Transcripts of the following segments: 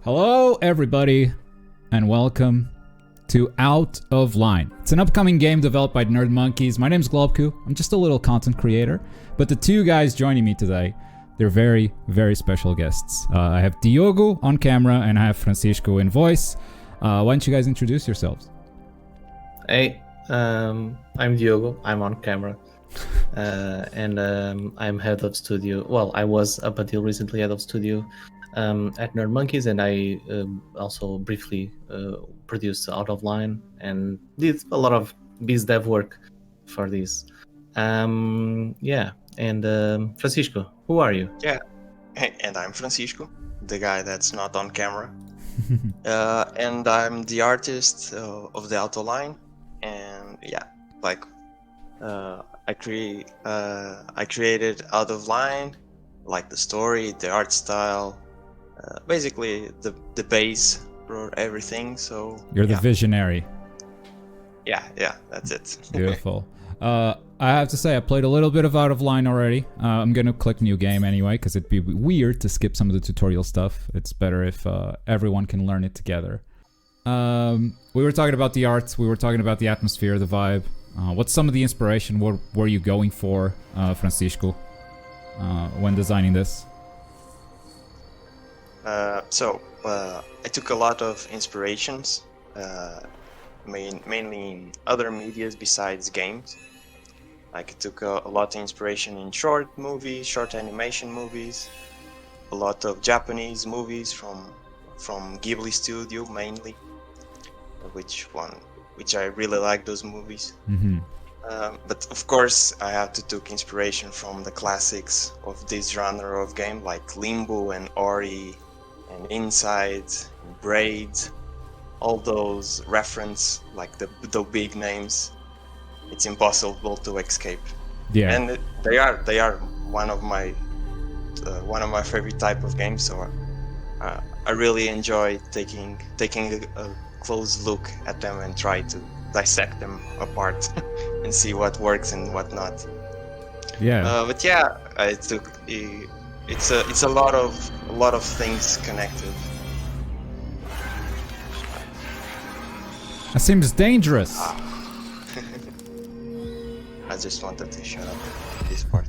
Hello, everybody, and welcome to Out of Line. It's an upcoming game developed by Nerd Monkeys. My name's Globku. I'm just a little content creator, but the two guys joining me today, they're very, very special guests. I have Diogo on camera, and I have Francisco in voice. Why don't you guys introduce yourselves? Hey, I'm Diogo. I'm on camera, and I'm head of studio. Well, I was up until recently head of studio at Nerd Monkeys, and I also briefly produced Out of Line and did a lot of biz dev work for this. Yeah, and Francisco, who are you? Yeah, and I'm Francisco, the guy that's not on camera. And I'm the artist of the Auto Line, and yeah, like I created Out of Line, like the story, the art style, basically the base for everything. So You're the visionary. Yeah, that's it. Beautiful. I have to say, I played a little bit of Out of Line already. I'm gonna click new game anyway, because it'd be weird to skip some of the tutorial stuff. It's better if everyone can learn it together. We were talking about the art, we were talking about the atmosphere, the vibe. What's some of the inspiration? What were you going for, Francisco, when designing this? So I took a lot of inspirations, mainly in other medias besides games. Like, I took a lot of inspiration in short movies, short animation movies, a lot of Japanese movies from Ghibli Studio mainly, which I really like those movies. Mm-hmm. But of course, I had to take inspiration from the classics of this genre of game, like Limbo and Ori and Inside, and Braid, all those reference, like the big names. It's impossible to escape. Yeah. And they are one of my favorite type of games. So I really enjoy taking a close look at them and try to dissect them apart and see what works and what not. Yeah. But yeah, it's a lot of things connected. That seems dangerous. I just wanted to shut up this part.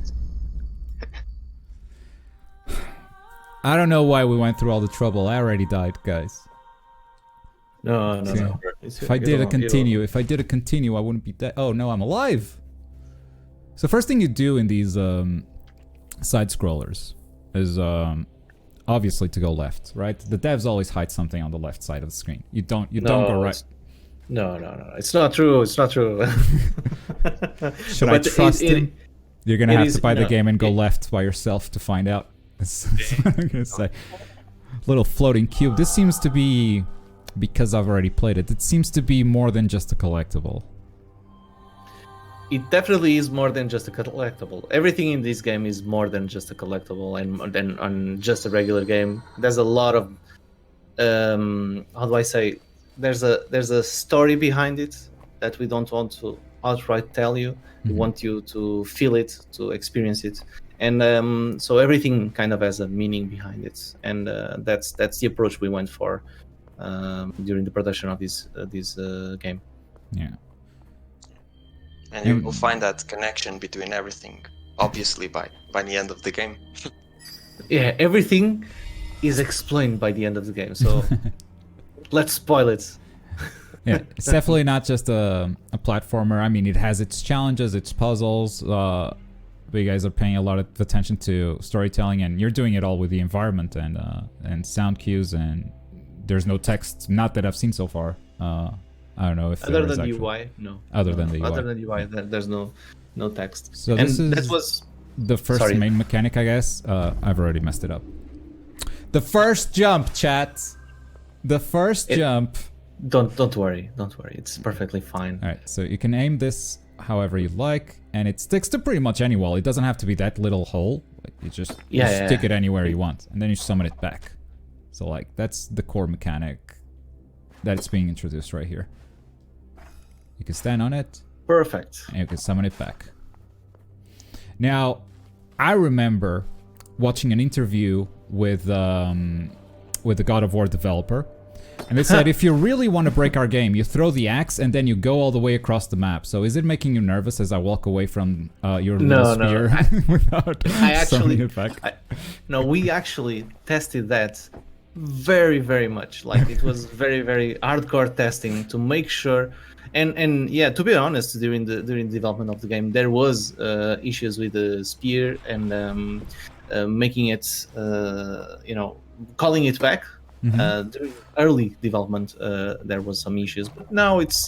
I don't know why we went through all the trouble. I already died, guys. No. If I did a continue, I wouldn't be dead. Oh no, I'm alive. So first thing you do in these side scrollers is obviously to go left, right? The devs always hide something on the left side of the screen. You don't go right. No. It's not true. Should I trust him? You're gonna have to buy the game and go left by yourself to find out. That's what I'm gonna say. Little floating cube. This seems to be, because I've already played it, it seems to be more than just a collectible. It definitely is more than just a collectible. Everything in this game is more than just a collectible, and than on just a regular game. There's a lot of how do I say? There's a story behind it that we don't want to outright tell you. We want you to feel it, to experience it, and so everything kind of has a meaning behind it, and that's the approach we went for during the production of this game. Yeah. And you will find that connection between everything, obviously, by the end of the game. Yeah, everything is explained by the end of the game, so let's spoil it. Yeah, it's definitely not just a platformer. I mean, it has its challenges, its puzzles, but you guys are paying a lot of attention to storytelling, and you're doing it all with the environment and sound cues, and there's no text, not that I've seen so far. I don't know if other than the UI, no. Other than the UI. Other than the UI, there's no text. So and this is that was the first main mechanic, I guess. I've already messed it up. The first jump, chat. The first jump. Don't worry. It's perfectly fine. All right, so you can aim this however you like, and it sticks to pretty much any wall. It doesn't have to be that little hole. You just stick it anywhere you want, and then you summon it back. So like that's the core mechanic that's being introduced right here. You can stand on it, Perfect. And you can summon it back. Now, I remember watching an interview with the God of War developer, and they said if you really want to break our game, you throw the axe and then you go all the way across the map. So is it making you nervous as I walk away from your little spear without summoning it back? No, we actually tested that very, very much. Like it was very, very hardcore testing to make sure. And yeah, to be honest, during the development of the game, there was issues with the spear and making it, calling it back. During early development, there was some issues, but now it's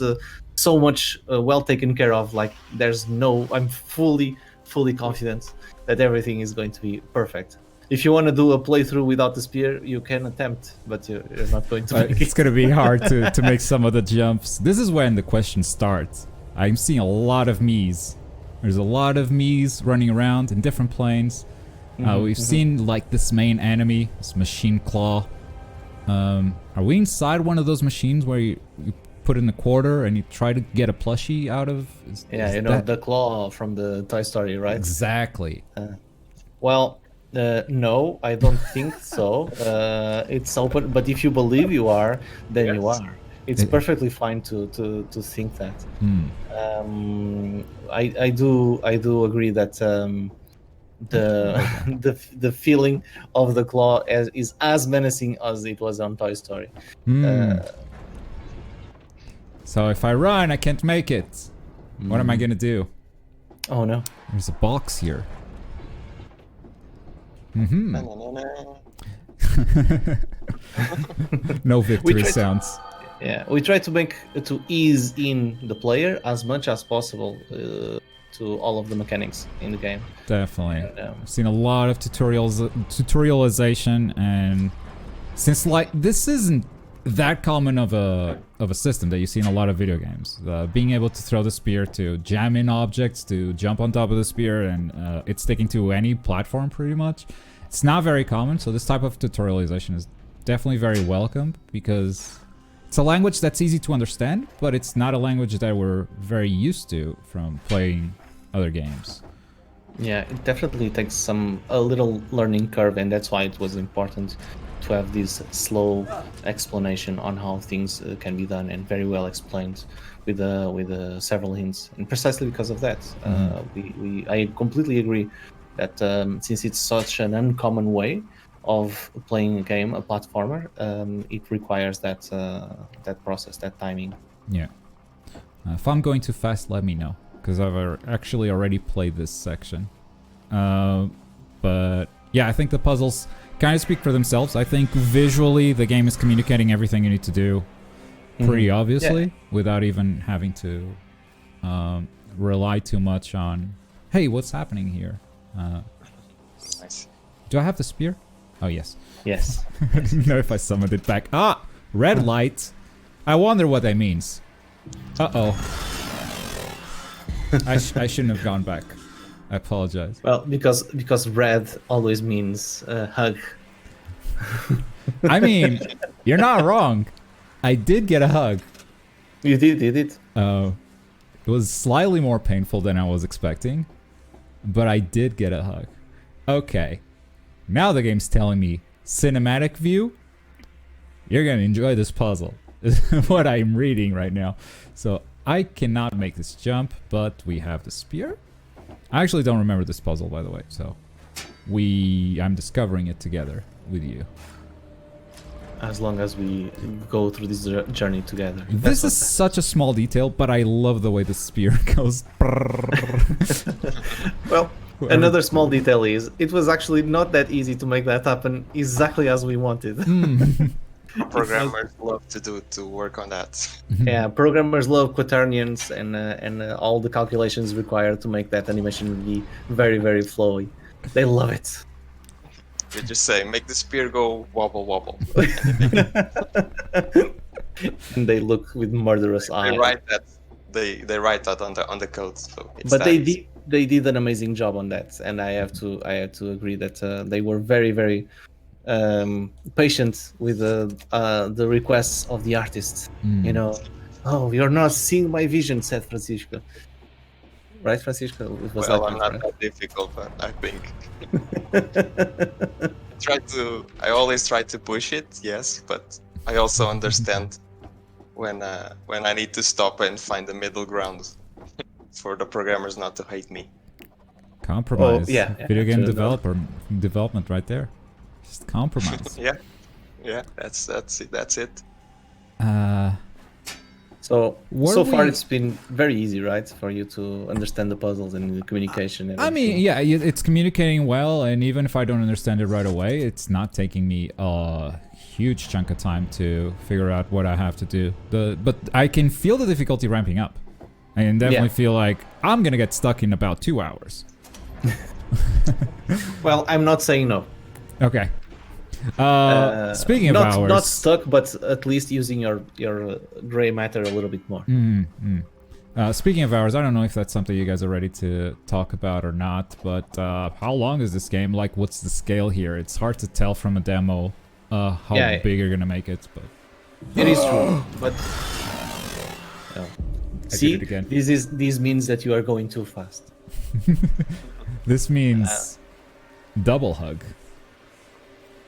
so much well taken care of. Like I'm fully confident that everything is going to be perfect. If you want to do a playthrough without the spear, you can attempt, but you're not going to make it. It's going to be hard to make some of the jumps. This is when the question starts. I'm seeing a lot of Miis. There's a lot of Miis running around in different planes. We've seen like this main enemy, this machine claw. Are we inside one of those machines where you put in a quarter and you try to get a plushie out of? The claw from the Toy Story, right? Exactly. No, I don't think so. It's open, but if you believe you are, then you are. It's perfectly fine to think that. I do agree that the feeling of the claw is as menacing as it was on Toy Story. So if I run, I can't make it. What am I gonna do? Oh no! There's a box here. No victory sounds. We try to ease in the player as much as possible to all of the mechanics in the game. Definitely. I've seen a lot of tutorialization, and since like this isn't that common of a system that you see in a lot of video games, being able to throw the spear, to jam in objects, to jump on top of the spear, and it's sticking to any platform pretty much. It's not very common, so this type of tutorialization is definitely very welcome because it's a language that's easy to understand, but it's not a language that we're very used to from playing other games. Yeah, it definitely takes a little learning curve, and that's why it was important to have this slow explanation on how things can be done, and very well explained with several hints. And precisely because of that, I completely agree that since it's such an uncommon way of playing a game, a platformer, it requires that process, that timing. Yeah. If I'm going too fast, let me know, because I've actually already played this section. But yeah, I think the puzzles kind of speak for themselves. I think visually the game is communicating everything you need to do pretty obviously, without even having to rely too much on, hey, what's happening here? Nice. Do I have the spear? Oh, yes. Yes. I didn't know if I summoned it back. Ah! Red light. I wonder what that means. Uh-oh. I shouldn't have gone back. I apologize. Well, because red always means hug. I mean, you're not wrong. I did get a hug. You did. It was slightly more painful than I was expecting, but I did get a hug. Okay. Now the game's telling me cinematic view. You're gonna enjoy this puzzle. Is what I'm reading right now. So I cannot make this jump, but we have the spear. I actually don't remember this puzzle, by the way, so I'm discovering it together with you. As long as we go through this journey together. This is such a small detail, but I love the way the spear goes. Well, another small detail is it was actually not that easy to make that happen exactly as we wanted. Programmers love to work on that. Yeah, programmers love quaternions and all the calculations required to make that animation be very, very flowy. They love it. You just say, make the spear go wobble wobble. And they look with murderous eyes. They write that. They write that on the code. So it's but they did an amazing job on that, and I have to agree that they were very, very patient with the requests of the artists. You know, oh, you're not seeing my vision, said Francisco. right, Francisco? It was Well, like I'm not right? that difficult, but I think I always try to push it, yes, but I also understand when I need to stop and find the middle ground for the programmers not to hate me. Compromise. Oh, yeah, Video game true, no. development right there. Just compromise. Yeah, that's it. That's it. So Were far we- it's been very easy, right, for you to understand the puzzles and the communication. And I mean, everything. yeah, it's communicating well, and even if I don't understand it right away, it's not taking me a huge chunk of time to figure out what I have to do. But I can feel the difficulty ramping up. I can definitely feel like I'm gonna get stuck in about 2 hours. Well, I'm not saying no. Okay. Speaking of hours, not stuck, but at least using your gray matter a little bit more. Speaking of hours, I don't know if that's something you guys are ready to talk about or not, but how long is this game? Like, what's the scale here? It's hard to tell from a demo how big you're gonna make it, but it is true. But see, did it again. this means that you are going too fast. This means double hug.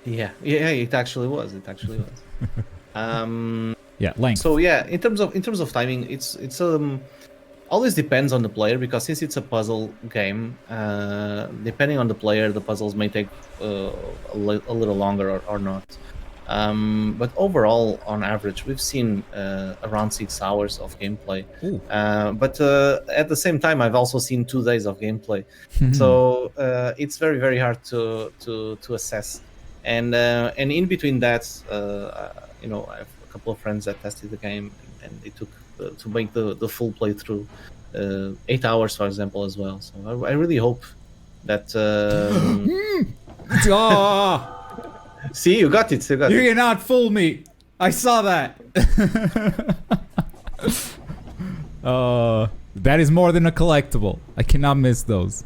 Yeah, it actually was. Yeah, length. So yeah, in terms of timing, it's always depends on the player, because since it's a puzzle game, depending on the player, the puzzles may take a little longer or not. But overall, on average, we've seen around 6 hours of gameplay. But at the same time, I've also seen 2 days of gameplay. So it's very, very hard to assess. And in between that, I have a couple of friends that tested the game, and they took to make the full playthrough 8 hours, for example, as well. So I really hope that. See, you got it. You cannot fool me. I saw that. That is more than a collectible. I cannot miss those.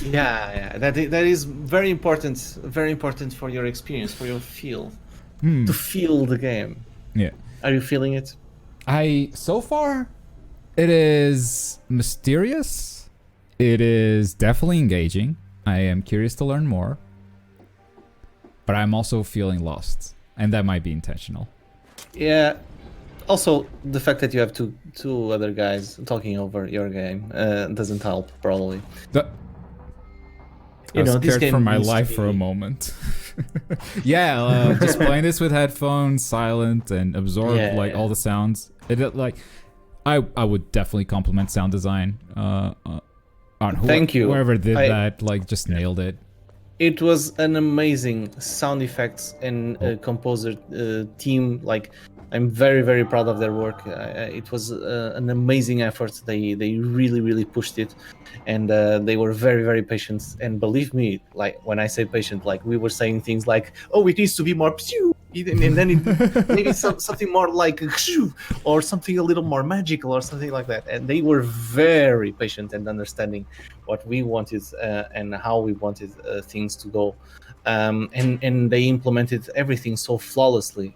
Yeah, that is very important for your experience, for your feel, to feel the game. Yeah. Are you feeling it? So far, it is mysterious. It is definitely engaging. I am curious to learn more. But I'm also feeling lost, and that might be intentional. Yeah. Also, the fact that you have two other guys talking over your game doesn't help, probably. I was this scared game for my needs to life for a be- moment. Yeah, just playing this with headphones, silent, and absorb all the sounds. I would definitely compliment sound design. Thank you. Whoever did that, just nailed it. It was an amazing sound effects and composer team. I'm very, very proud of their work. It was an amazing effort. They really, really pushed it, and they were very, very patient. And believe me, when I say patient, we were saying things like, "Oh, it needs to be more," and then maybe something more like, or something a little more magical, or something like that. And they were very patient and understanding what we wanted and how we wanted things to go. And they implemented everything so flawlessly.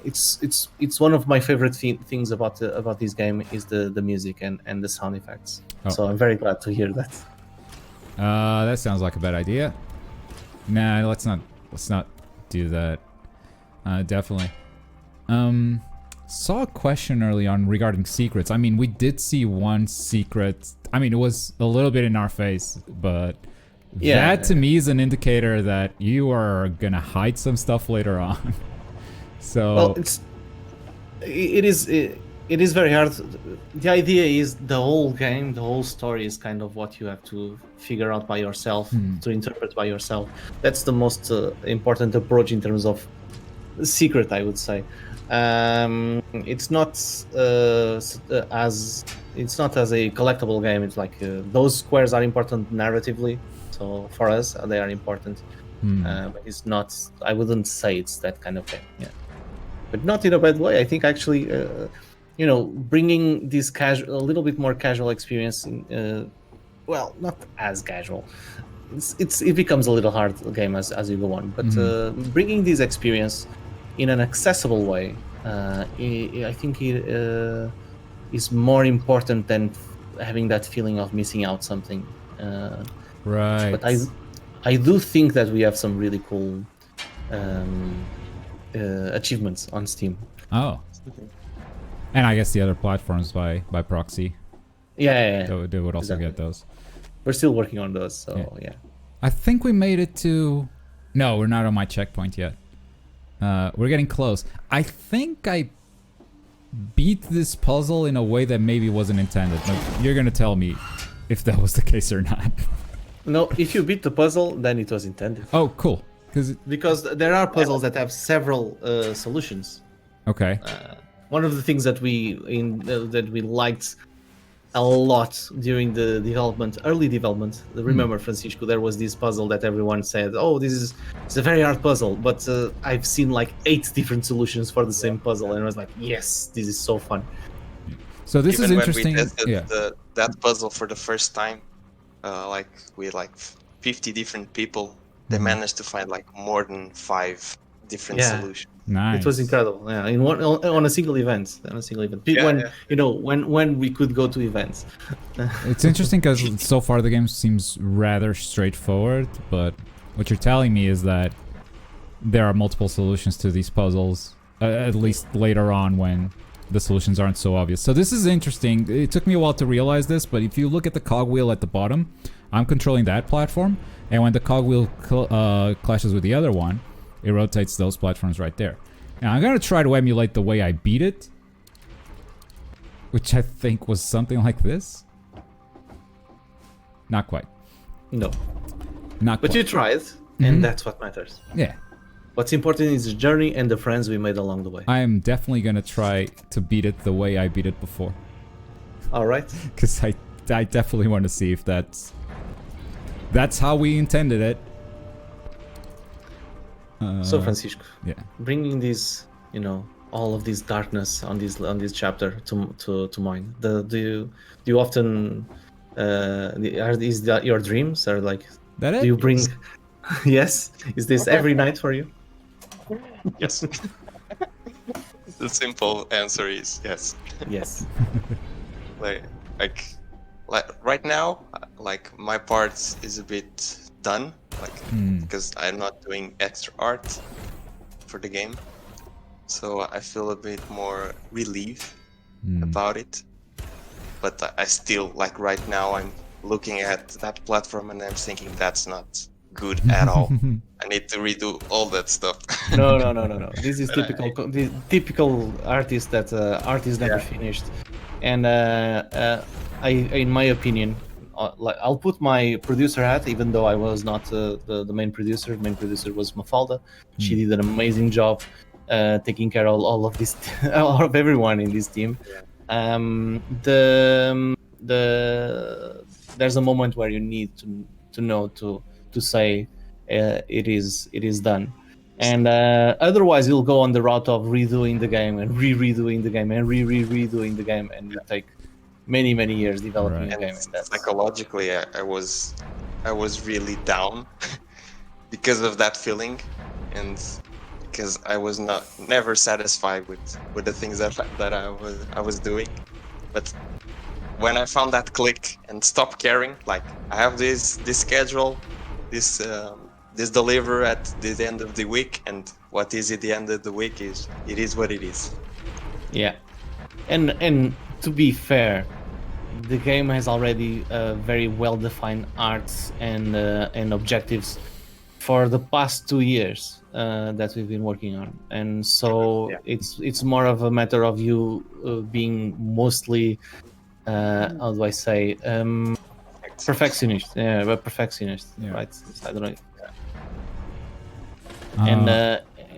It's one of my favorite things about this game is the music and the sound effects. So I'm very glad to hear that. That sounds like a bad idea. Nah, let's not do that. Definitely. Saw a question early on regarding secrets. I mean, we did see one secret. I mean, it was a little bit in our face, but that to me is an indicator that you are gonna hide some stuff later on. So well, it is very hard. The idea is the whole game, the whole story is kind of what you have to figure out by yourself, to interpret by yourself. That's the most important approach in terms of secret, I would say. It's not as a collectible game. It's those squares are important narratively, so for us they are important. But it's not. I wouldn't say it's that kind of game. Yeah, but not in a bad way. I think actually, bringing this a little bit more casual experience. Well, not as casual. It becomes a little hard game as you go on. But bringing this experience in an accessible way, I think is more important than having that feeling of missing out something. Right. But I do think that we have some really cool achievements on Steam. Oh. And I guess the other platforms by proxy. Yeah. They would also Exactly. get those. We're still working on those, so yeah. I think we made it to... No, we're not on my checkpoint yet. We're getting close. I think I beat this puzzle in a way that maybe wasn't intended. Like, you're gonna tell me if that was the case or not. No, if you beat the puzzle, then it was intended. Oh, cool. Because there are puzzles that have several solutions. Okay. One of the things that we liked a lot during the early development. Remember, Francisco, there was this puzzle that everyone said, "Oh, it's a very hard puzzle," but I've seen like 8 different solutions for the same puzzle, and I was like, "Yes, this is so fun." So this is Even interesting. when we tested Yeah. that puzzle for the first time, with 50 different people, they managed to find like more than 5 different solutions. Nice. It was incredible. Yeah, on a single event. When we could go to events. It's interesting because so far the game seems rather straightforward, but what you're telling me is that there are multiple solutions to these puzzles, at least later on when the solutions aren't so obvious. So this is interesting. It took me a while to realize this, but if you look at the cogwheel at the bottom, I'm controlling that platform, and when the cogwheel clashes with the other one, it rotates those platforms right there. Now I'm gonna try to emulate the way I beat it, which I think was something like this. Not quite. No, Not but quite. you tried, and that's what matters. Yeah. What's important is the journey and the friends we made along the way. I am definitely gonna try to beat it the way I beat it before. All right. Because I definitely want to see if that's how we intended it. So Francisco, Yeah. bringing this, all of this darkness on this chapter to mind. Do you often is that your dreams are like? That it? Do you bring? Yes. Is this every night for you? Yes. The simple answer is yes. Yes. like right now, like my part is a bit done, because I'm not doing extra art for the game, so I feel a bit more relief about it. But I still, right now, I'm looking at that platform and I'm thinking that's not good at all. I need to redo all that stuff. No. This is typical artist that art is never finished, and in my opinion, I'll put my producer hat, even though I was not the main producer. The main producer was Mafalda. She did an amazing job taking care of all of this, all of everyone in this team. There's a moment where you need to know to say it is done, and otherwise you'll go on the route of redoing the game and redoing the game and redoing the game, and you take many years developing the game. And psychologically, I was really down because of that feeling, and because I was never satisfied with the things that I was doing. But when I found that click and stopped caring, I have this schedule, this deliver at the end of the week, and what is at the end of the week is what it is. Yeah, and to be fair, the game has already very well-defined arts and objectives for the past 2 years that we've been working on, and so it's more of a matter of you being mostly how do I say perfectionist. Yeah, but perfectionist, right? I don't know.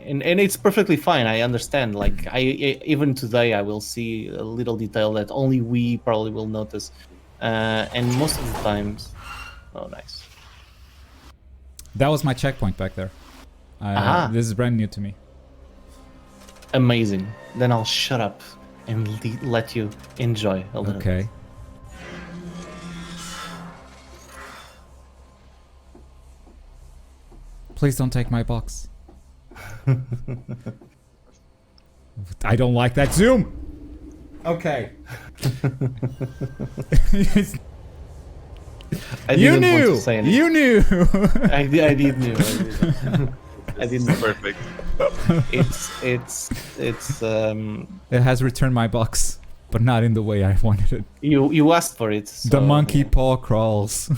And it's perfectly fine. I understand. I even today I will see a little detail that only we probably will notice, and most of the times, oh, nice. That was my checkpoint back there. This is brand new to me. Amazing. Then I'll shut up and let you enjoy a little. Okay. Please don't take my box. I don't like that zoom. Okay. I You didn't want knew. to say anything. You knew. I did knew. I didn't know. Perfect. It's It has returned my box, but not in the way I wanted it. you asked for it. So, The monkey yeah. paw crawls.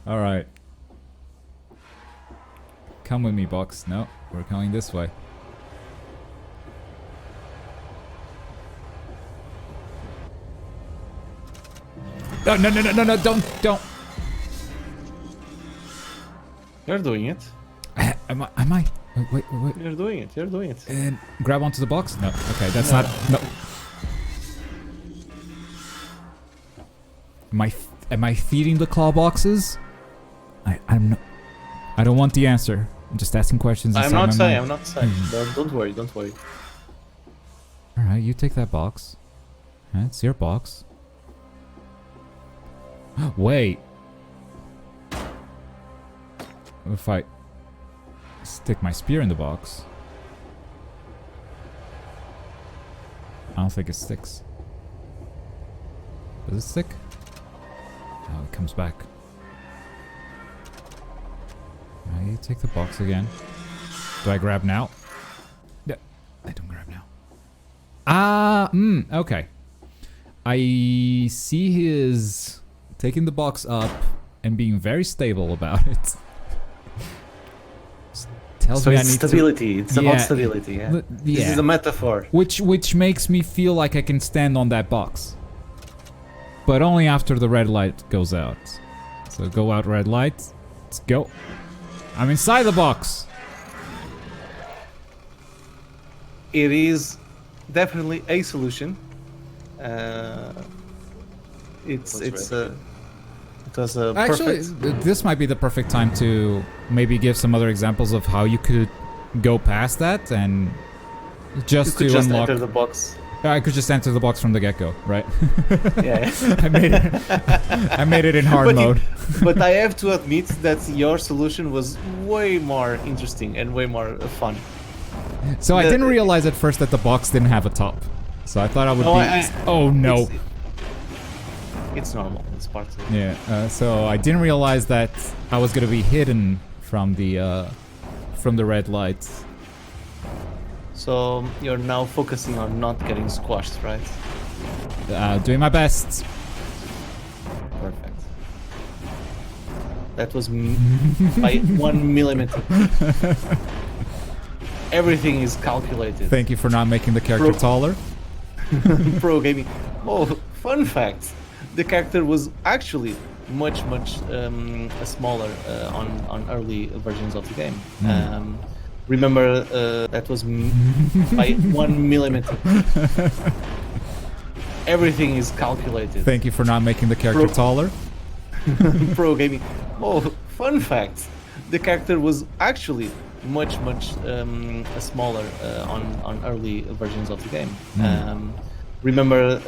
All right. Come with me, box. No, we're going this way. No, no, no, no, no, no, don't. You're doing it. Am I? Wait. You're doing it. You're doing it. And grab onto the box? No, okay, that's not, no. Am I feeding the claw boxes? I'm not, I don't want the answer. I'm just asking questions inside my mind. I'm not saying. Don't worry. Alright, you take that box. It's your box. Wait. If I stick my spear in the box, I don't think it sticks. Does it stick? Oh, it comes back. Alright, you take the box again. Do I grab now? No, I don't grab now. Okay. I see his taking the box up and being very stable about it. Tells So me I it's need stability. It's Yeah. about stability. Yeah. to. This is a metaphor. Which makes me feel like I can stand on that box. But only after the red light goes out. So go out, red light. Let's go. I'm inside the box. It is definitely a solution. It was a Actually, perfect. this might be the perfect time to maybe give some other examples of how you could go past that and You just could to just unlock. enter the box. I could just enter the box from the get-go, right? Yeah. I made it in hard But mode. But I have to admit that your solution was way more interesting and way more fun. So I the- didn't realize at first that the box didn't have a top. So I thought I would No, be. Oh no. It's normal. It's part of it. Yeah. So I didn't realize that I was gonna be hidden from the red lights. So you're now focusing on not getting squashed, right? Doing my best. Perfect. That was by 1 millimeter. Everything is calculated. Thank you for not making the character Bro. taller. Pro gaming. Oh, fun fact: the character was actually much smaller on early versions of the game. Remember, that was by 1 millimeter. Everything is calculated. Thank you for not making the character Bro. taller. Pro gaming. Oh, fun fact: the character was actually much smaller on early versions of the game. Remember,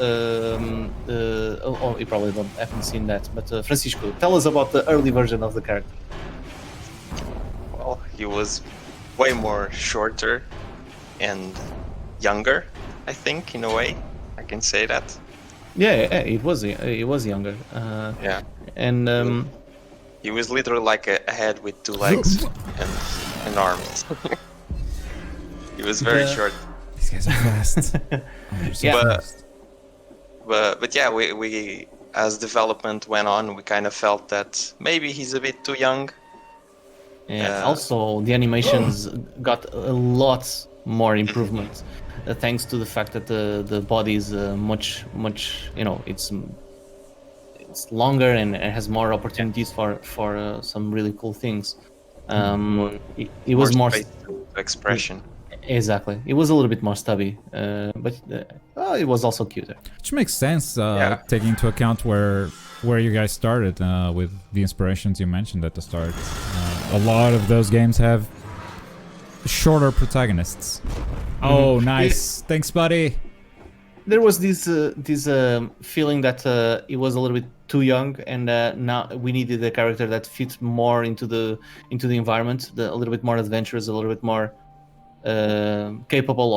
you probably haven't seen that, but Francisco, tell us about the early version of the character. Well, he was way more shorter and younger, I think, in a way. I can say that. Yeah, it was younger. Yeah. And He was literally like a head with two legs and arms. He was very The- short. These guys are fast. Oh, they're so Yeah. fast. But yeah, we as development went on, we kind of felt that maybe he's a bit too young. yeah, also the animations got a lot more improvement, thanks to the fact that the body is much it's longer and it has more opportunities for some really cool things. It was more space to expression. exactly. It was a little bit more stubby, but it was also cuter. Which makes sense, Yeah. taking into account where you guys started with the inspirations you mentioned at the start. A lot of those games have shorter protagonists. Oh, nice. Thanks, buddy. There was this feeling that it was a little bit too young, and now we needed a character that fits more into the environment, a little bit more adventurous, a little bit more capable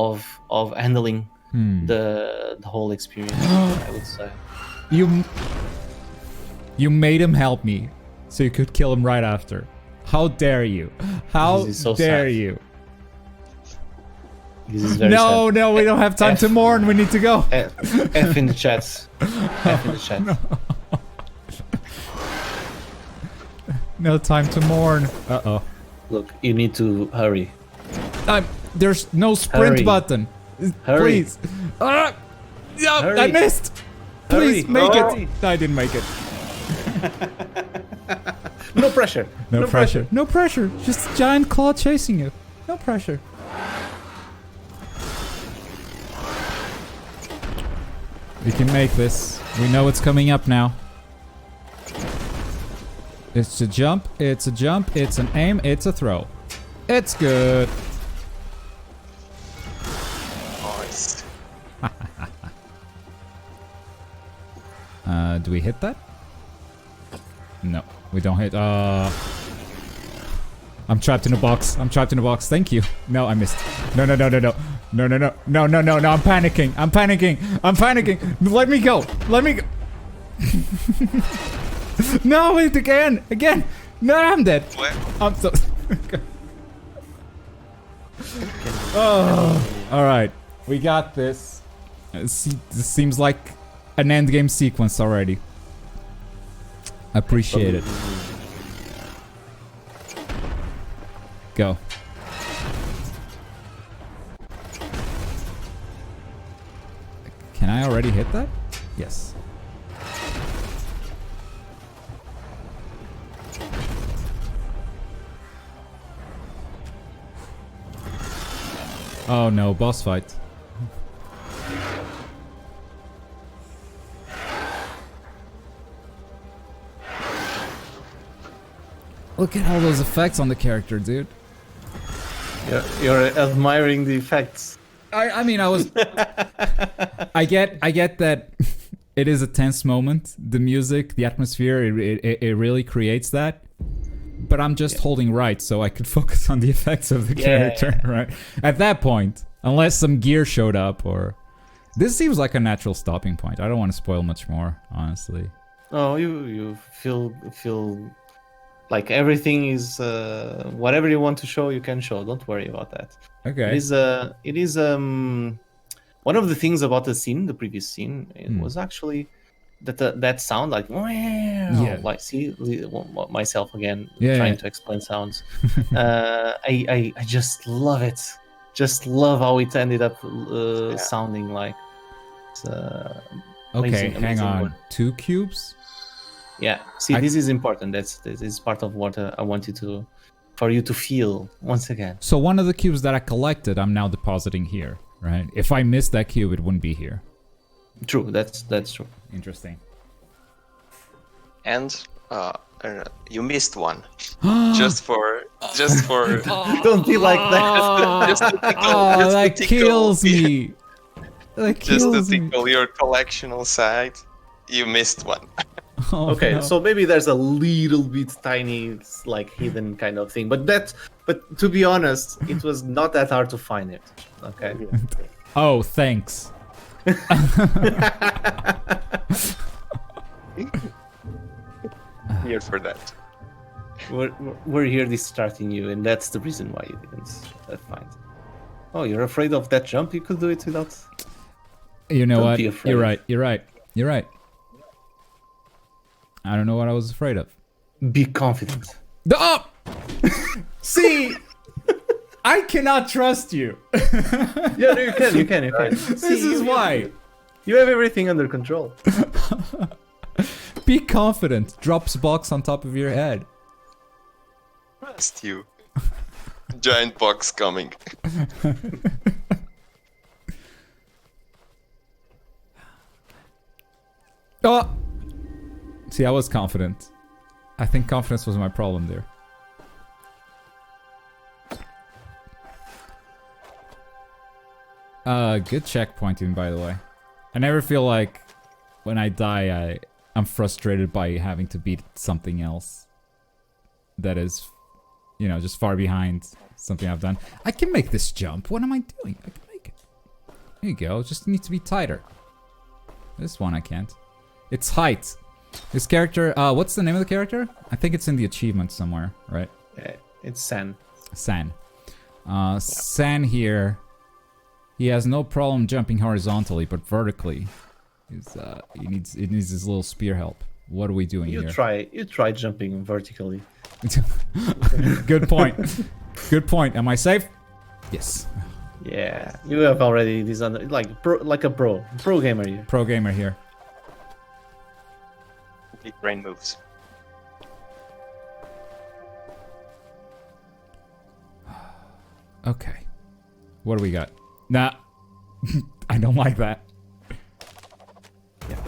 of handling the whole experience. I would say. You made him help me, so you could kill him right after. How dare you? How This is so dare sad. you? This is very No, sad. no, we don't have time to mourn. We need to go. F in the chat. F in the chat. No time to mourn. Uh-oh. Look, you need to hurry. There's no sprint Hurry. button. Hurry. Please. Yeah, I Hurry. missed. Please Hurry. make Hurry. it. No, I didn't make it. No pressure. No pressure. No pressure. Just a giant claw chasing you. No pressure. We can make this. We know it's coming up now. It's a jump. It's a jump. It's an aim. It's a throw. It's good. Nice. Do we hit that? No, we don't hit. I'm trapped in a box. I'm trapped in a box. Thank you. No, I missed. No, no, no, no, no. No, no, no. No, no, no, no. I'm panicking. I'm panicking. I'm panicking. Let me go. Let me go. No, wait, again. Again. No, I'm dead. What? I'm so... Oh, all right. We got this. This seems like an endgame sequence already. Appreciate it. Go. Can I already hit that? Yes. Oh no, boss fight. Look at all those effects on the character, dude. You're admiring the effects. I mean, I was... I get that it is a tense moment. The music, the atmosphere, it really creates that. But I'm just holding right so I could focus on the effects of the character, right? At that point, unless some gear showed up or... This seems like a natural stopping point. I don't want to spoil much more, honestly. Oh, you feel like everything is whatever you want to show, you can show. Don't worry about that. Okay. It is one of the things about the scene, the previous scene, it was actually that sound like like see myself again trying to explain sounds. I just love it. Just love how it ended up sounding like. It's, Okay, amazing hang on. work. 2 cubes? Yeah, see, this is important. This is part of what I want you for you to feel once again. So one of the cubes that I collected, I'm now depositing here, right? If I missed that cube, it wouldn't be here. True, that's true. Interesting. And you missed one. just for Don't be like that. just to tickle, Oh, just to that tickle- kills me. That Just to kills me. tickle your collectional side, you missed one. Oh, Okay, no. so maybe there's a little bit tiny, like hidden kind of thing, but to be honest, it was not that hard to find it. Okay. Oh, thanks. Here for that. We're here distracting you, and that's the reason why you didn't find. Oh, you're afraid of that jump? You could do it without. You know Don't what? be afraid. You're right. You're right. You're right. I don't know what I was afraid of. Be confident. Oh! See? I cannot trust you. Yeah, no, you can. You can. This is why. You have everything under control. Be confident. Drops box on top of your head. Trust you. Giant box coming. Oh! See, I was confident. I think confidence was my problem there. Good checkpointing, by the way. I never feel like when I die, I'm frustrated by having to beat something else that is, you know, just far behind something I've done. I can make this jump. What am I doing? I can make it. There you go. It just needs to be tighter. This one I can't. It's height. This character, what's the name of the character? I think it's in the achievement somewhere, right? Yeah, it's San. San. San here, he has no problem jumping horizontally, but vertically, he needs his little spear help. What are we doing here? You try jumping vertically. Good point. Good point. Am I safe? Yes. Yeah, you have already designed like a pro gamer here. Pro gamer here. Big brain moves. Okay. What do we got? Nah. I don't like that. Yeah.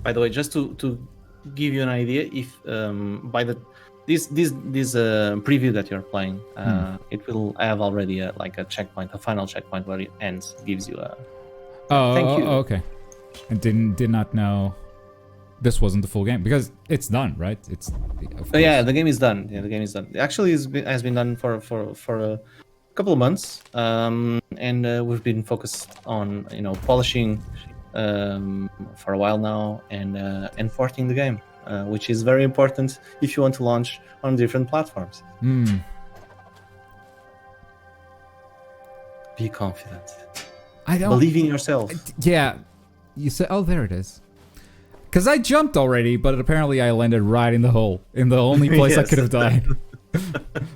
By the way, just to give you an idea, if by this preview that you're playing, it will have already like a checkpoint, a final checkpoint where it ends. Gives you a. Thank you. Okay. I did not know this wasn't the full game because it's done, right? It's. Yeah, the game is done. Yeah, the game is done. Actually, has been done for a couple of months, and we've been focused on polishing for a while now and porting the game, which is very important if you want to launch on different platforms. Be confident. I don't believe in yourself. Yeah, you said. Oh, there it is. Because I jumped already, but apparently I landed right in the hole, in the only place I could have died.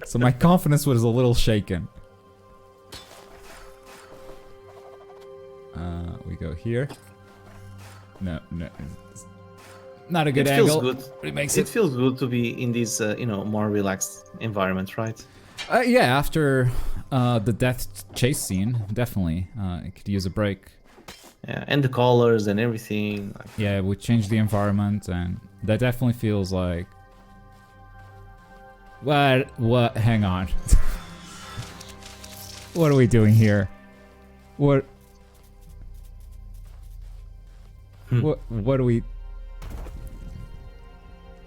So my confidence was a little shaken. We go here. No, not a good angle. Feels good. But it makes it feels good to be in this, more relaxed environment, right? Yeah, after the death chase scene, definitely, I could use a break. Yeah, and the colors and everything. Yeah, we changed the environment, and that definitely feels like. What? Hang on. What are we doing here? What do we...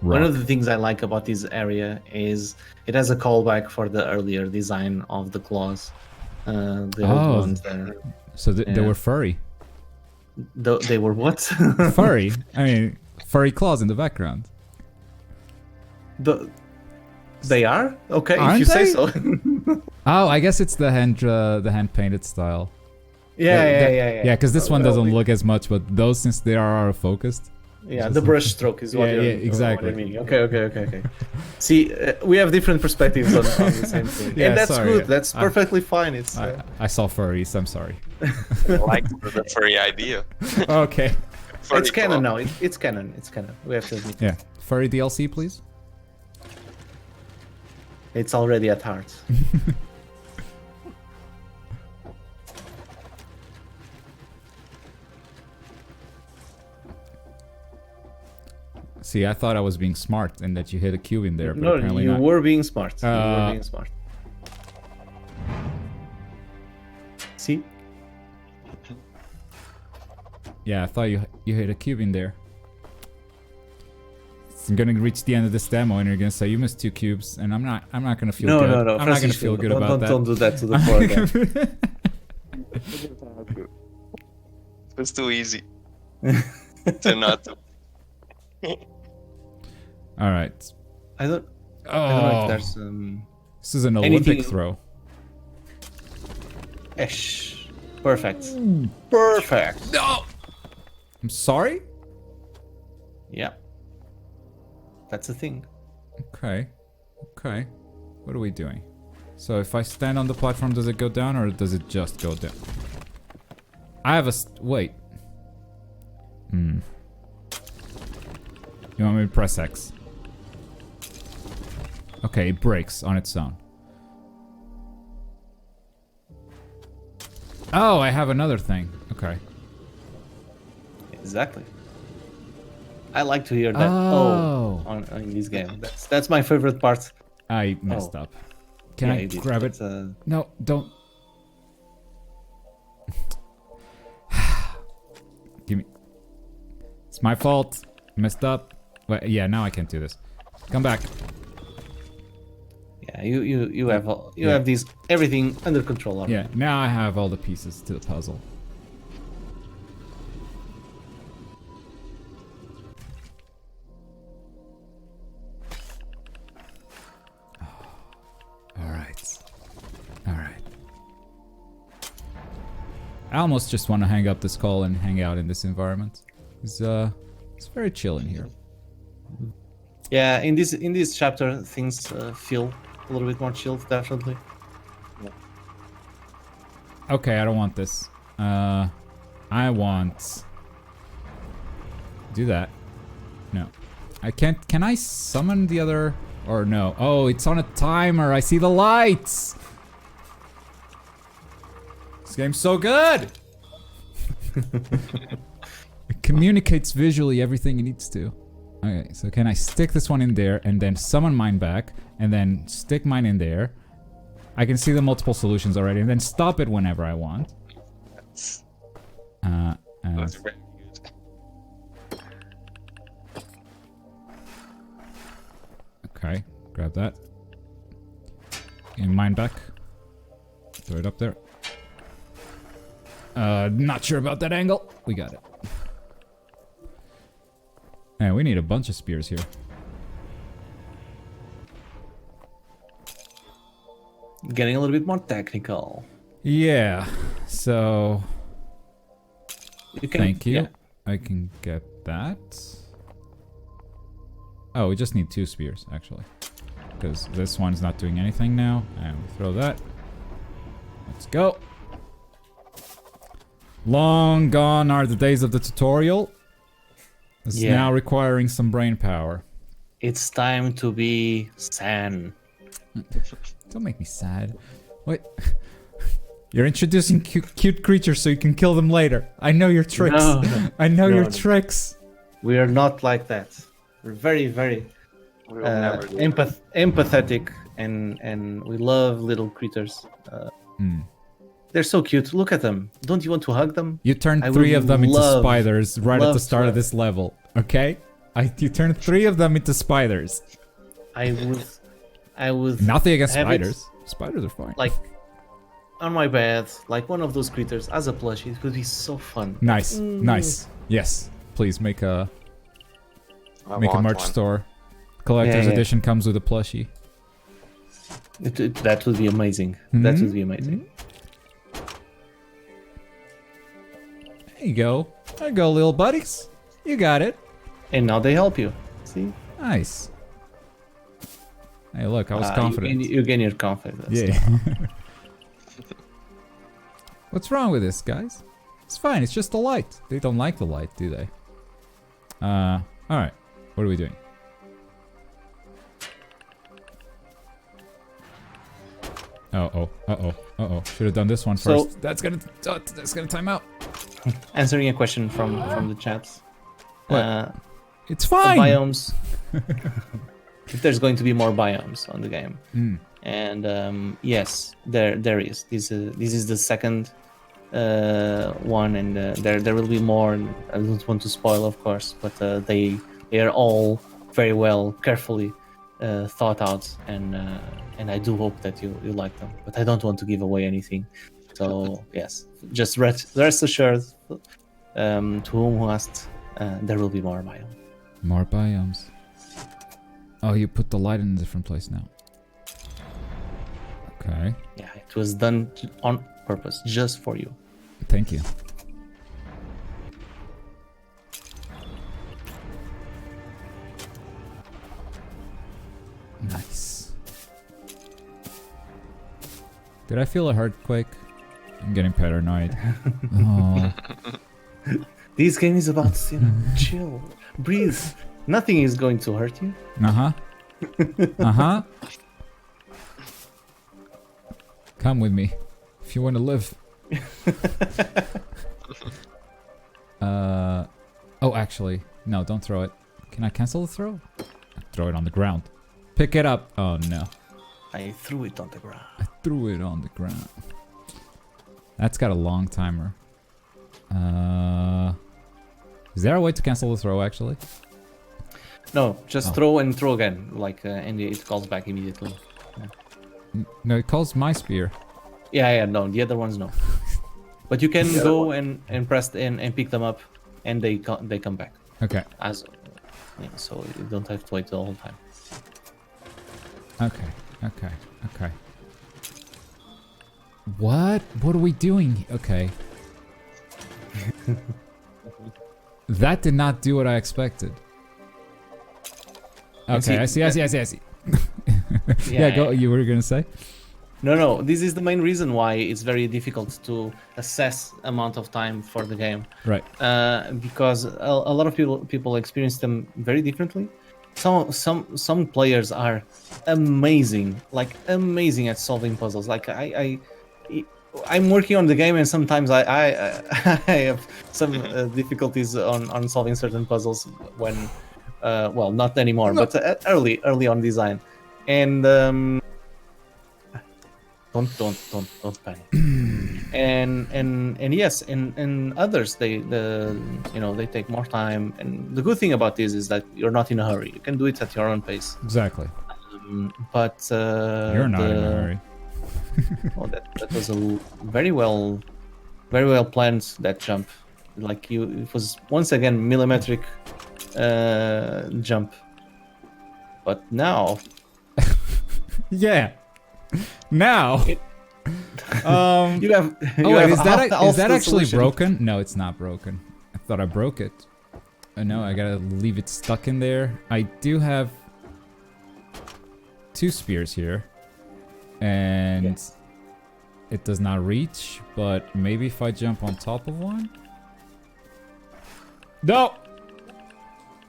One of the things I like about this area is it has a callback for the earlier design of the claws. The old ones there. So they were furry. They were what? Furry? I mean, furry claws in the background. They are? Okay, Aren't if you say so. Oh, I guess it's the hand painted style. Yeah. Yeah, because this one doesn't look as much, but those, since they are focused. Yeah, the brush stroke is what you're exactly. What I mean. Okay. See, we have different perspectives on the same thing. Yeah, and that's sorry, good. That's perfectly fine. It's. I saw furries. I'm sorry. I like the furry idea. Okay. It's canon now. It's canon. It's canon. We have to admit. Yeah. Furry DLC, please. It's already at heart. See, I thought I was being smart and that you hit a cube in there, but No, apparently you not. were being smart. You were being smart. See? Yeah, I thought you hit a cube in there. So I'm gonna reach the end of this demo and you're gonna say you missed 2 cubes, and I'm not gonna feel good. No. I'm not gonna feel good about that. Don't do that to the poor guy. It's too easy to not do. All right. I don't know if there's This is an Olympic anything- throw. Esh. Perfect. Perfect. No. I'm sorry. Yeah. That's the thing. Okay. What are we doing? So if I stand on the platform, does it go down or does it just go down? I have a wait. You want me to press X? Okay, it breaks on its own. Oh, I have another thing. Okay. Exactly. I like to hear that on this game. That's my favorite part. I messed up. Can I grab it? No, don't. Give me. It's my fault. Messed up. Wait, yeah, now I can't do this. Come back. Yeah, you have these everything under control already. Yeah, now I have all the pieces to the puzzle. I almost just want to hang up this call and hang out in this environment. It's very chill in here. Yeah, in this chapter, things feel a little bit more chilled, definitely. Okay, I don't want this. I want... Do that. No. I can't... Can I summon the other... Or no? Oh, it's on a timer. I see the lights! This game's so good! It communicates visually everything it needs to. Okay, so can I stick this one in there and then summon mine back and then stick mine in there? I can see the multiple solutions already and then stop it whenever I want. That's very good. Okay, grab that. And mine back. Throw it up there. Not sure about that angle. We got it. Man, we need a bunch of spears here. Getting a little bit more technical. Yeah, so... You can, Thank you. yeah. I can get that. Oh, we just need 2 spears, actually. Because this one's not doing anything now. And we throw that. Let's go. Long gone are the days of the tutorial. It's now requiring some brain power. It's time to be San. Don't make me sad. Wait. You're introducing cute creatures so you can kill them later. I know your tricks. No. I know No, your no. tricks. We are not like that. We're very, very We will never do that. empathetic, and we love little creatures. They're so cute. Look at them. Don't you want to hug them? You turned I 3 would of them into love- spiders right at the love start to- of this level. Okay? You turned 3 of them into spiders. I would Nothing against have it, spiders. Spiders are fine. like, on my bed, like one of those critters as a plushie. It would be so fun. Nice. Nice. Yes. Please make a I make a want merch one. store. Collector's Yeah. edition comes with a plushie. That would be amazing. That would be amazing. There you go. There you go, little buddies. You got it. And now they help you. See? Nice. Hey, look, I was confident. You gain your confidence. Yeah. What's wrong with this, guys? It's fine. It's just the light. They don't like the light, do they? All right. What are we doing? Uh-oh. Should have done this one So- first. That's gonna time out. Answering a question from the chat. What? It's The fine. biomes. If there's going to be more biomes on the game, and yes, there is. This is the second one, and there will be more. And I don't want to spoil, of course, but they are all very well, carefully thought out, and I do hope that you like them. But I don't want to give away anything. So yes, just rest assured. To whom who asked, there will be more biomes. More biomes. Oh, you put the light in a different place now. Okay. Yeah, it was done on purpose, just for you. Thank you. Nice. Did I feel a earthquake? I'm getting paranoid. Oh. This game is about chill, breathe. Nothing is going to hurt you. Uh-huh. Uh-huh. Come with me if you want to live. Oh, actually, no, don't throw it. Can I cancel the throw? Throw it on the ground. Pick it up. Oh, no. I threw it on the ground. I threw it on the ground. That's got a long timer. Is there a way to cancel the throw, actually? No, just throw and throw again, like, and it calls back immediately. No, it calls my spear. Yeah, no, the other ones no. But you can go and press and pick them up, and they come back. Okay. So you don't have to wait the whole time. Okay. What? What are we doing? Okay. That did not do what I expected. Okay, I see. Yeah, go. You were gonna say? No. This is the main reason why it's very difficult to assess amount of time for the game. Right. Because a lot of people experience them very differently. Some players are amazing at solving puzzles. Like I'm working on the game, and sometimes I have some difficulties on solving certain puzzles when, well, not anymore, but early on design, and don't panic. and yes, and others they take more time. And the good thing about this is that you're not in a hurry. You can do it at your own pace. Exactly. But You're not in a hurry. Oh, that was a very well planned, that jump. Like it was once again millimetric jump. But now, yeah. Now, you have. Is that actually broken? No, it's not broken. I thought I broke it. No, I gotta leave it stuck in there. I do have 2 spears here. And yes. It does not reach, but maybe if I jump on top of one? No!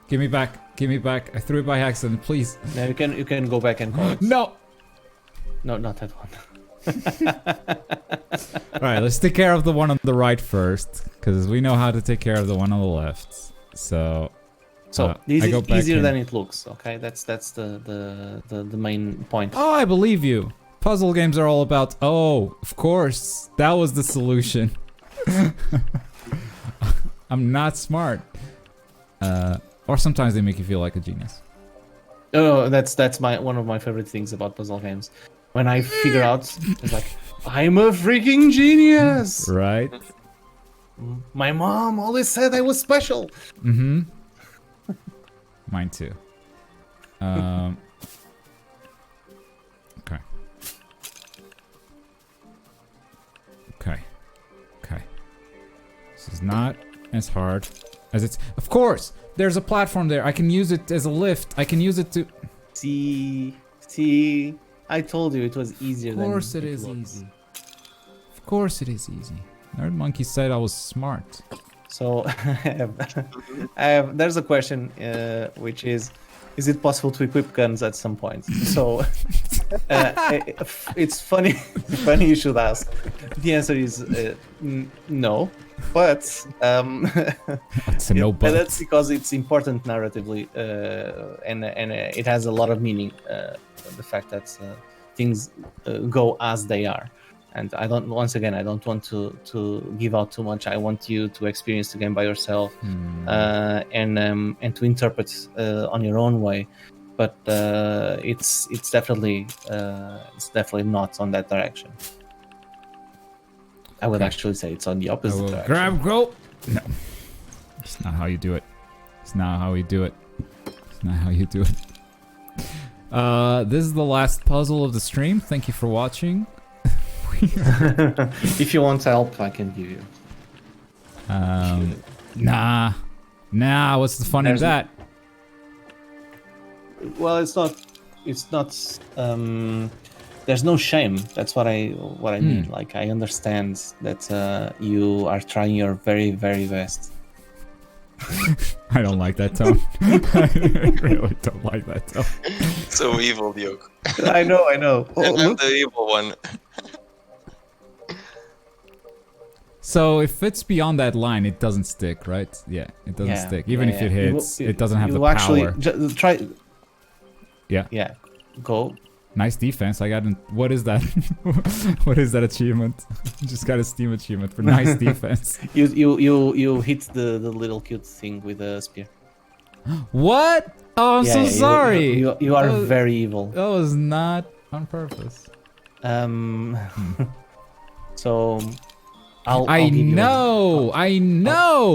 Give me back. I threw it by accident, please. Now you can go back and call it. No! No, not that one. Alright, let's take care of the one on the right first, because we know how to take care of the one on the left. So this I go is back easier in. than it looks. Okay, that's the main point. Oh, I believe you. Puzzle games are all about, oh, of course, that was the solution. I'm not smart. Or sometimes they make you feel like a genius. Oh, that's one of my favorite things about puzzle games. When I figure out, it's like, I'm a freaking genius. Right? My mom always said I was special. Mm-hmm. Mine too. Okay. This is not as hard as it's... Of course! There's a platform there. I can use it as a lift. I can use it to... See, I told you it was easier than it Of course it is easy. Of course it is easy. Nerd Monkey said I was smart. So, there's a question, which is it possible to equip guns at some point? So, it's funny you should ask. The answer is no, but It's a no but. that's because it's important narratively, and it has a lot of meaning. The fact that things go as they are. And I don't want to give out too much. I want you to experience the game by yourself, and to interpret on your own way. But it's definitely not on that direction. I would actually say it's on the opposite direction. Grab, go. No, it's not how you do it. It's not how you do it. It's not how you do it. This is the last puzzle of the stream. Thank you for watching. If you want help, I can give you. Nah. What's the fun in that? Well, it's not. There's no shame. That's what I mean. Like, I understand that you are trying your very, very best. I don't like that tone. I really don't like that tone. So evil, Diogo. I know. Oh, And I'm look. the evil one. So if it's beyond that line, it doesn't stick, right? Yeah, it doesn't stick. Even if it hits, it doesn't have the power. Actually, try. Yeah. Yeah. Go. Nice defense. I got. What is that? What is that achievement? Just got a Steam achievement for nice defense. You hit the little cute thing with a spear. What? Oh, I'm so sorry. You are very evil. That was not on purpose. So. I'll I give know.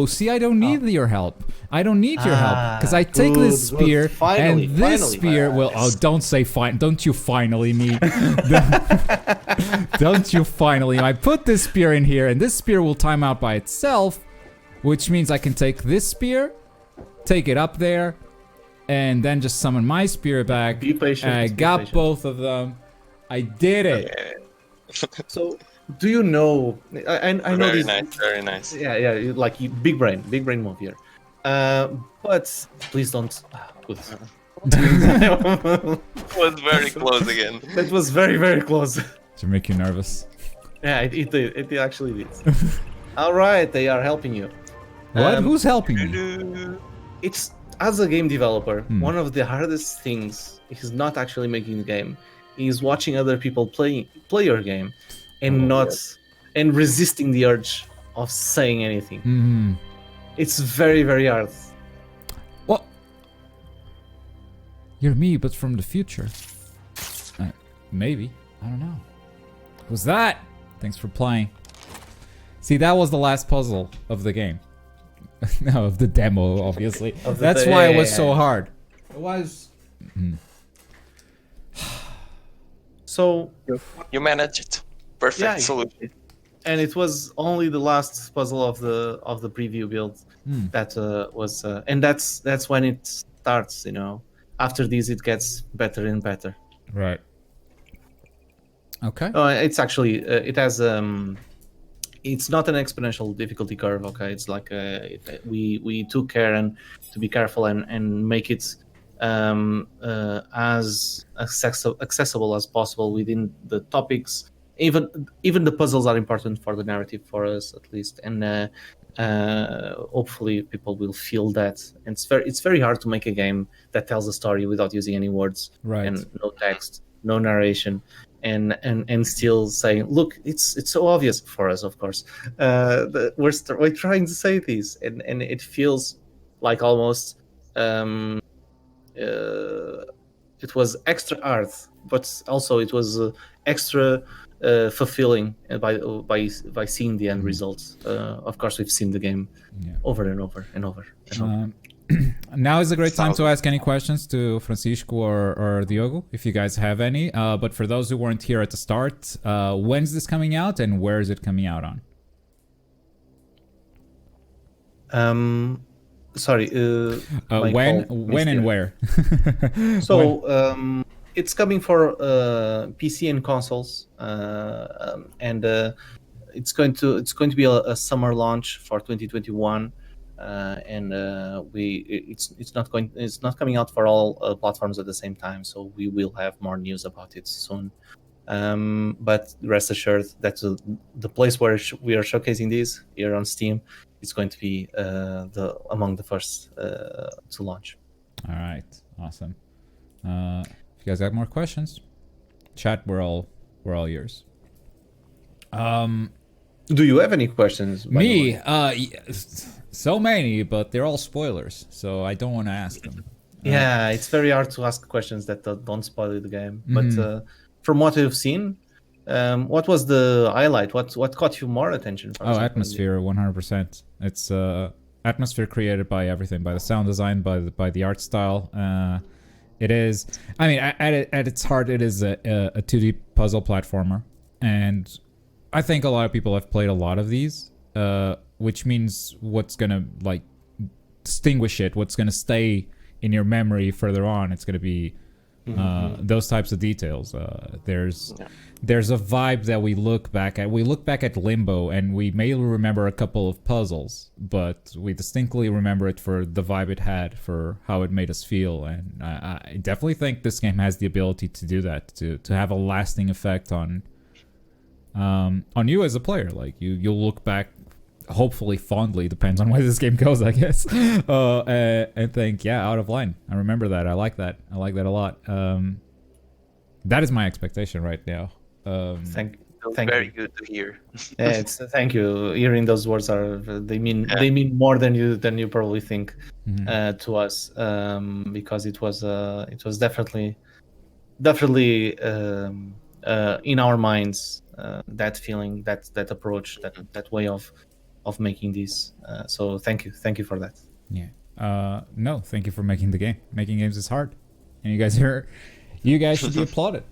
See, I don't need your help. I don't need your help because I take good, this spear good. Finally, and this finally. spear. Well, oh, don't say fine. Don't you finally me? Don't you finally? I put this spear in here, and this spear will time out by itself. which means I can take this spear, take it up there, and then just summon my spear back. Be patient. I be got patient. both of them. I did it. So, do you know? I know Very this. nice, very nice. Yeah, like big brain move here. But please don't. Good. Was very close again. That was very, very close. To make you nervous. Yeah, it did. It actually did. All right, they are helping you. What? Who's helping me? It's as a game developer, one of the hardest things is not actually making the game, is watching other people play your game, and and resisting the urge of saying anything. It's very, very hard. What? You're me, but from the future. Maybe. I don't know. Who's that? Thanks for playing. See, that was the last puzzle of the game. No, of the demo, obviously. That's why it was so hard. It was. So You managed it. Perfect solution. and it was only the last puzzle of the preview build that was, and that's when it starts. After this, it gets better and better. Right. Okay. It's actually it has it's not an exponential difficulty curve. Okay, it's like we took care and to be careful and make it as accessible as possible within the topics. Even the puzzles are important for the narrative, for us at least, and hopefully people will feel that. And it's very hard to make a game that tells a story without using any words, Right. and no text, no narration, and still saying, look, it's so obvious for us, of course. We're trying to say this, and it feels like almost it was extra hard, but also it was extra fulfilling by seeing the end results. Of course, we've seen the game over and over and over and over. Now is a great time to ask any questions to Francisco or Diogo, if you guys have any. But for those who weren't here at the start, when's this coming out and where is it coming out on? Sorry. When and where? So it's coming for PC and consoles, and it's going to be a summer launch for 2021. And it's not coming out for all platforms at the same time, so we will have more news about it soon. But rest assured that the place where we are showcasing this here on Steam is going to be among the first to launch. All right, awesome. If you guys have more questions, chat. We're all yours. Do you have any questions? Me, so many, but they're all spoilers, so I don't want to ask them. Yeah, it's very hard to ask questions that don't spoil the game. But from what you've seen, what was the highlight? What caught you more attention? Atmosphere, 100%. It's atmosphere created by everything, by the sound design, by the art style. It is. I mean, at its heart, it is a 2D puzzle platformer, and I think a lot of people have played a lot of these. Which means what's gonna distinguish it, what's gonna stay in your memory further on, it's gonna be those types of details. There's a vibe that we look back at. We look back at Limbo and we may remember a couple of puzzles, but we distinctly remember it for the vibe it had, for how it made us feel. And I definitely think this game has the ability to do that, to have a lasting effect on you as a player. Like you'll look back, hopefully fondly, depends on where this game goes, I guess, and think, yeah, out of line. I remember that. I like that a lot. That is my expectation right now. Thank Very you. good to hear. Thank you. Hearing those words they mean more than you probably think to us, because it was definitely in our minds, that feeling, that approach, that way of making this. So thank you for that. Yeah. No, thank you for making the game. Making games is hard, and you guys should be applauded.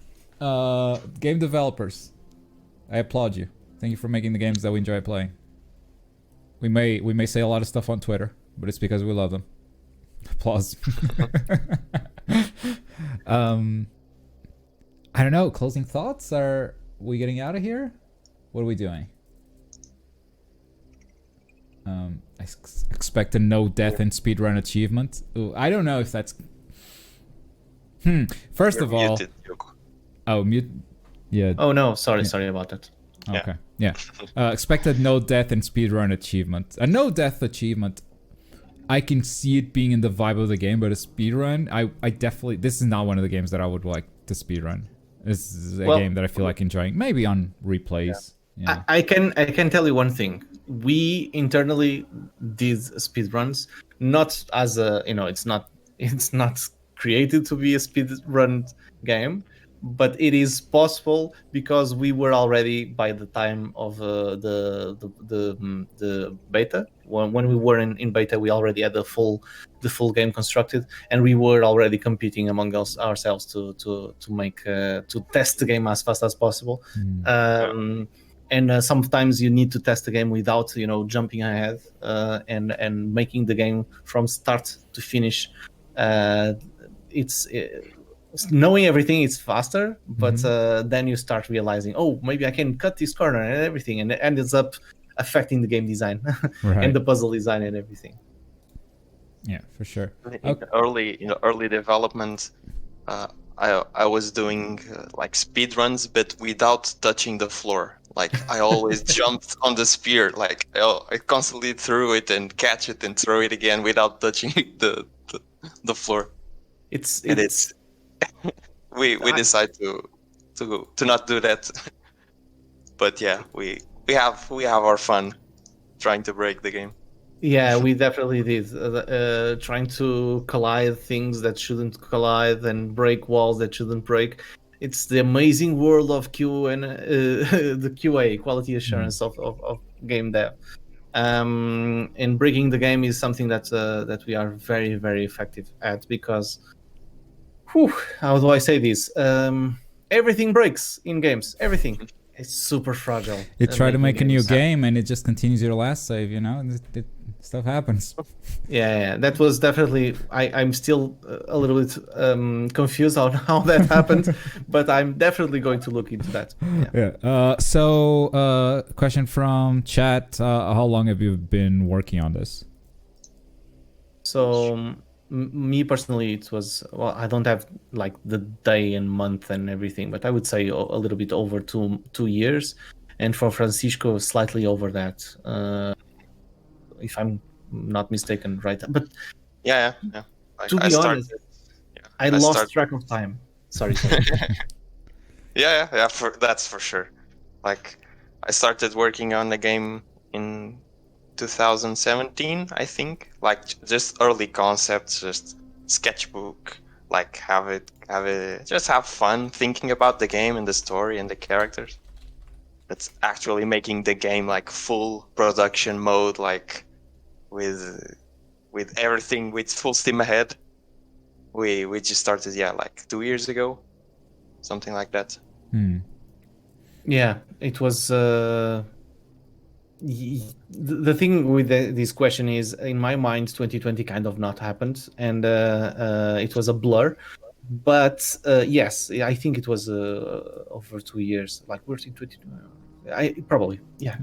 Game developers, I applaud you. Thank you for making the games that we enjoy playing. We may say a lot of stuff on Twitter, but it's because we love them. Applause. I don't know. Closing thoughts? Are we getting out of here? What are we doing? I expect a no death and speedrun achievement. Ooh, I don't know if that's. First You're of all. muted, Yoko. Oh, mute. Yeah. Oh no, sorry about that. Okay. Yeah. Expected no death and speedrun achievement. A no death achievement. I can see it being in the vibe of the game, but a speedrun, I definitely. This is not one of the games that I would like to speedrun. This is a game that I feel like enjoying. Maybe on replays. Yeah. I can tell you one thing. We internally did speedruns, not as a it's not created to be a speedrun game, but it is possible because we were already by the time of the beta. When we were in beta, we already had the full game constructed, and we were already competing among ourselves to make to test the game as fast as possible. And sometimes you need to test the game without jumping ahead and making the game from start to finish. It's knowing everything is faster, but then you start realizing, oh, maybe I can cut this corner and everything, and it ends up affecting the game design and the puzzle design and everything. Yeah, for sure. In early development, I was doing like speed runs, but without touching the floor. Like I always jumped on the spear. Like I constantly threw it and catch it and throw it again without touching the floor. It's we decide to not do that. But yeah, we have our fun trying to break the game. Yeah, we definitely did. Trying to collide things that shouldn't collide and break walls that shouldn't break. It's the amazing world of Q and the QA, quality assurance of game dev. And breaking the game is something that we are very, very effective at because, how do I say this? Everything breaks in games. Everything. It's super fragile. You try to make a new game and it just continues your last save, stuff happens. Yeah, that was definitely. I'm still a little bit confused on how that happened, but I'm definitely going to look into that. Yeah. So, question from chat: how long have you been working on this? So, me personally, it was I don't have like the day and month and everything, but I would say a little bit over 2 years, and for Francisco, slightly over that. If I'm not mistaken, right? But yeah. To be honest, I lost track of time. Sorry. yeah. That's for sure. Like, I started working on the game in 2017, I think. Like, just early concepts, just sketchbook. Like, just have fun thinking about the game and the story and the characters. But actually making the game like full production mode, like with everything with full steam ahead. We just started like 2 years ago, something like that. Yeah, it was the thing with this question is, in my mind, 2020 kind of not happened, and it was a blur. But yes, I think it was over 2 years. Like we're in 2020. Probably,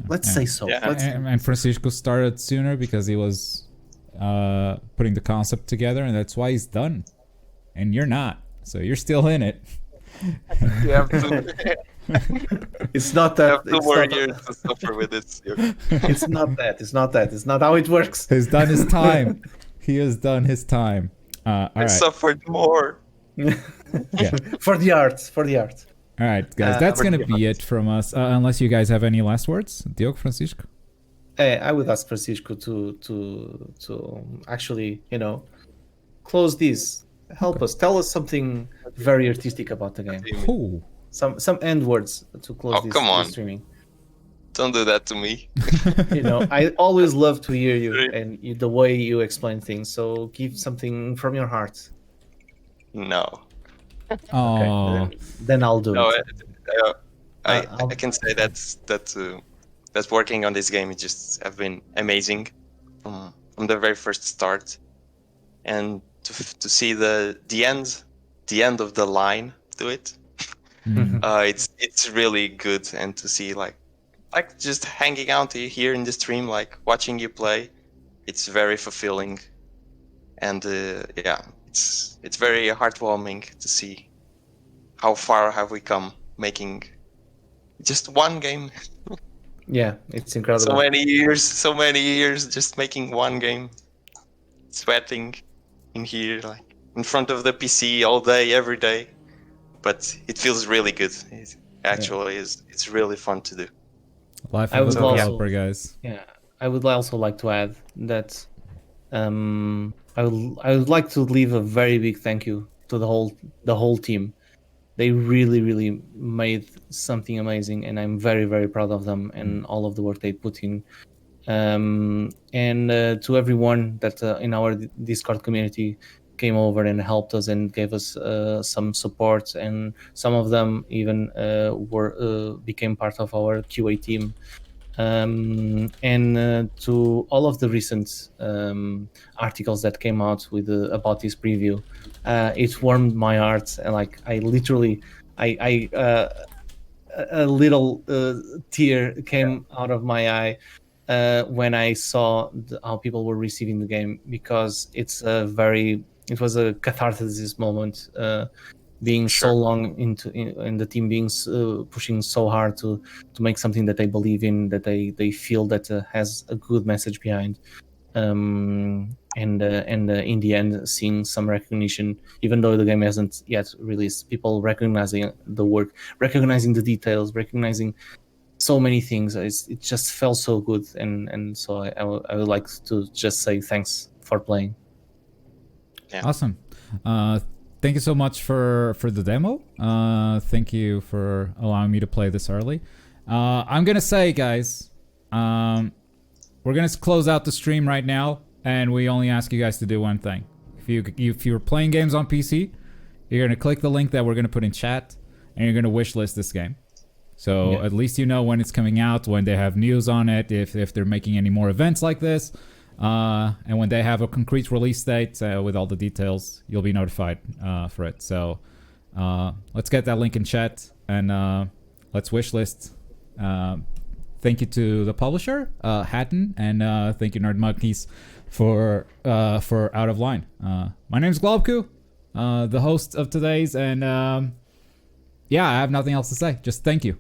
let's say so. Yeah. And Francisco started sooner because he was putting the concept together, and that's why he's done. And you're not, so you're still in it. You have to. It's not that. You have 2 more years to suffer with it. It's not that. It's not how it works. He's done his time. He has done his time. All right. Suffered more. For the art. All right, guys, that's going to be it from us. Unless you guys have any last words. Diogo, Francisco? I would ask Francisco to actually, close this. Help us. Tell us something very artistic about the game. Ooh. Some end words to close this streaming. Don't do that to me. I always love to hear you and the way you explain things. So give something from your heart. No. Oh. Okay, then I'll do it. I can say that that working on this game just have been amazing from the very first start, and to see the end of the line to it, it's really good, and to see like just hanging out here in the stream, like watching you play, it's very fulfilling, and yeah, it's very heartwarming to see how far have we come making just one game. Yeah, it's incredible. So many years just making one game, sweating in here, like in front of the PC all day, every day. But it feels really good. It actually is. It's really fun to do. Life I of a would developer, guys. Yeah, I would also like to add that I would like to leave a very big thank you to the whole team. They really made something amazing, and I'm very proud of them and all of the work they put in. And to everyone that in our Discord community came over and helped us and gave us some support, and some of them even became part of our QA team. And to all of the recent articles that came out with about this preview, it warmed my heart. And like I literally, a little tear came out of my eye when I saw how people were receiving the game, because it was a catharsis moment. Being so long in the team being pushing so hard to make something that they believe in, that they feel that has a good message behind, and in the end seeing some recognition, even though the game hasn't yet released, people recognizing the work, recognizing the details, recognizing so many things. It just felt so good, and so I would like to just say thanks for playing. Yeah. Awesome. Thank you so much for the demo. Thank you for allowing me to play this early. I'm gonna say, guys, we're gonna close out the stream right now, and we only ask you guys to do one thing. If you're playing games on PC, you're gonna click the link that we're gonna put in chat, and you're gonna wishlist this game. So at least you know when it's coming out, when they have news on it, if they're making any more events like this. And when they have a concrete release date with all the details, you'll be notified for it. So let's get that link in chat, and let's wishlist. Thank you to the publisher, Hattin, and thank you Nerd Monkeys for Out of Line. My name's Globku, the host of today's, and yeah, I have nothing else to say. Just thank you.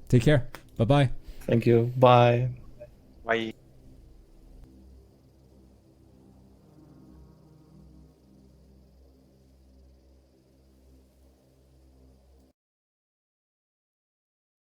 Take care. Bye-bye. Thank you. Bye. Bye.